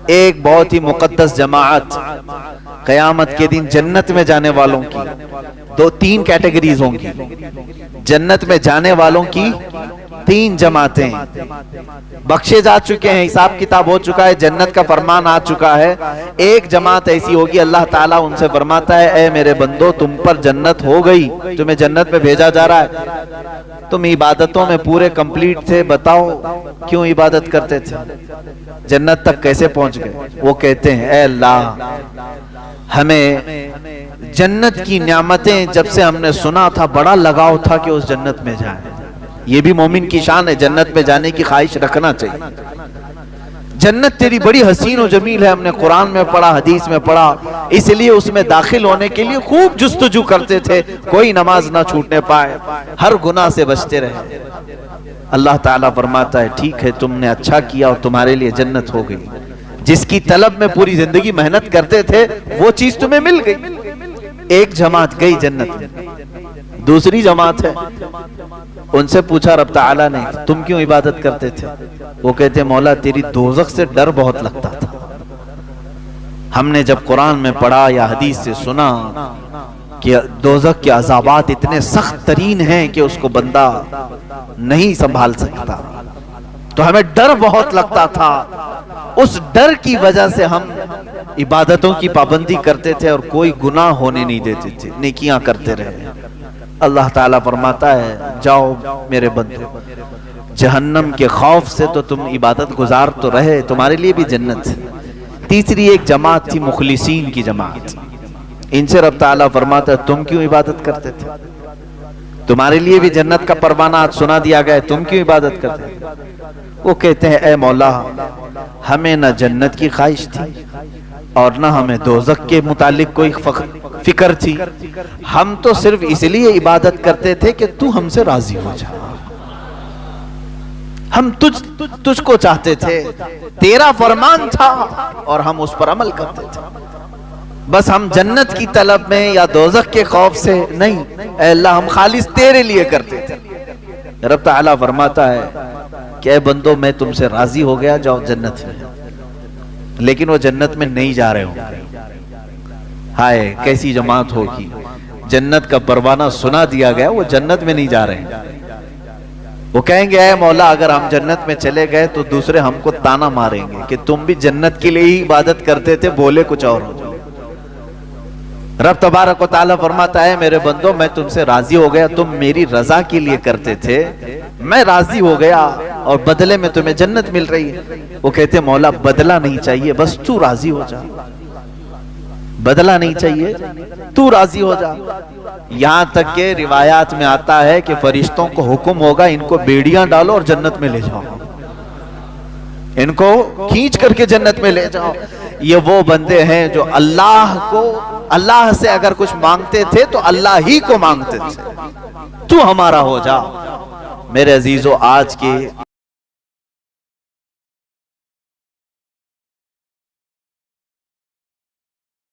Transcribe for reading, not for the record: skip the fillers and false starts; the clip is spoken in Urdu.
ایک بہت ہی مقدس جماعت قیامت کے دن جنت میں جانے والوں کی تین کیٹیگریز ہوں گی. جنت میں جانے والوں کی تین جماعتیں بخشے جا چکے ہیں، حساب کتاب ہو چکا ہے، جنت کا فرمان آ چکا ہے. ایک جماعت ایسی ہوگی، اللہ تعالیٰ ان سے فرماتا ہے اے میرے بندو تم پر جنت ہو گئی، تمہیں جنت میں بھیجا جا رہا ہے، تم عبادتوں میں پورے کمپلیٹ تھے، بتاؤ کیوں عبادت کرتے تھے، جنت تک کیسے پہنچ گئے؟ وہ کہتے ہیں اے اللہ ہمیں جنت کی نعمتیں جب سے ہم نے سنا تھا بڑا لگاؤ تھا کہ اس جنت میں جائیں. یہ بھی مومن کی شان ہے، جنت میں جانے کی خواہش رکھنا چاہیے. جنت تیری بڑی حسین و جمیل ہے، ہم نے قرآن میں پڑھا، حدیث میں پڑھا، اس لیے اس میں داخل ہونے کے لیے خوب جستجو کرتے تھے، کوئی نماز نہ چھوٹنے پائے، ہر گناہ سے بچتے رہے. اللہ تعالیٰ فرماتا ہے ٹھیک ہے تم نے اچھا کیا اور تمہارے لیے جنت ہو گئی. جس کی طلب میں پوری زندگی محنت کرتے تھے وہ چیز تمہیں مل گئی. ایک جماعت گئی جنت میں. دوسری جماعت ہے، ان سے پوچھا رب تعالیٰ نے تم کیوں عبادت کرتے تھے؟ وہ کہتے مولا تیری دوزخ سے ڈر بہت لگتا تھا، ہم نے جب قرآن میں پڑھا یا حدیث سے سنا کہ دوزخ کے عذابات اتنے سخت ترین ہیں کہ اس کو بندہ نہیں سنبھال سکتا، تو ہمیں ڈر بہت لگتا تھا. اس ڈر کی وجہ سے ہم عبادتوں کی پابندی کرتے تھے اور کوئی گناہ ہونے نہیں دیتے تھے، نیکیاں کرتے رہے. اللہ تعالیٰ فرماتا ہے جاؤ میرے بندو، جہنم کے خوف سے تو تم عبادت گزار تو رہے، تمہارے لیے بھی جنت ہے. تیسری ایک جماعت تھی مخلصین کی جماعت، ان سے رب تعالیٰ فرماتا ہے تم کیوں عبادت کرتے تھے؟ تمہارے لیے بھی جنت کا پروانہ آج سنا دیا گیا ہے، تم کیوں عبادت کرتے تھے؟ وہ کہتے ہیں اے مولا ہمیں نہ جنت کی خواہش تھی اور نہ ہمیں دوزخ کے متعلق کوئی فکر تھی، ہم تو صرف اس لیے عبادت کرتے تھے کہ تو ہم سے راضی ہو جا، ہم تجھ کو چاہتے تھے، تیرا فرمان تھا اور ہم اس پر عمل کرتے تھے، بس ہم جنت کی طلب میں یا دوزخ کے خوف سے نہیں، اے اللہ ہم خالص تیرے لیے کرتے تھے. رب تعالیٰ فرماتا ہے کہ اے بندو میں تم سے راضی ہو گیا، جاؤ جنت میں. لیکن وہ جنت میں نہیں جا رہے ہوں گے. ہائے کیسی جماعت ہوگی، جنت کا پروانہ سنا دیا گیا وہ جنت میں نہیں جا رہے ہیں. وہ کہیں گے اے مولا اگر ہم جنت میں چلے گئے تو دوسرے ہم کو تانا ماریں گے کہ تم بھی جنت کے لیے ہی عبادت کرتے تھے، بولے کچھ اور ہو. رب تبارک و تعالیٰ فرماتا ہے میرے بندو میں تم سے راضی ہو گیا، تم میری رضا کے لیے کرتے تھے، میں راضی ہو گیا اور بدلے میں تمہیں جنت مل رہی ہے. وہ کہتے مولا بدلہ نہیں چاہیے، بس تو راضی ہو جا، بدلہ نہیں چاہیے، تو راضی ہو جا. یہاں تک کہ روایات میں آتا ہے کہ فرشتوں کو حکم ہوگا ان کو بیڑیاں ڈالو اور جنت میں لے جاؤ، ان کو کھینچ کر کے جنت میں لے جاؤ. یہ وہ بندے ہیں جو اللہ سے اگر کچھ مانگتے تھے تو اللہ ہی کو مانگتے تھے. تو ہمارا ہو جا. میرے عزیزو آج کے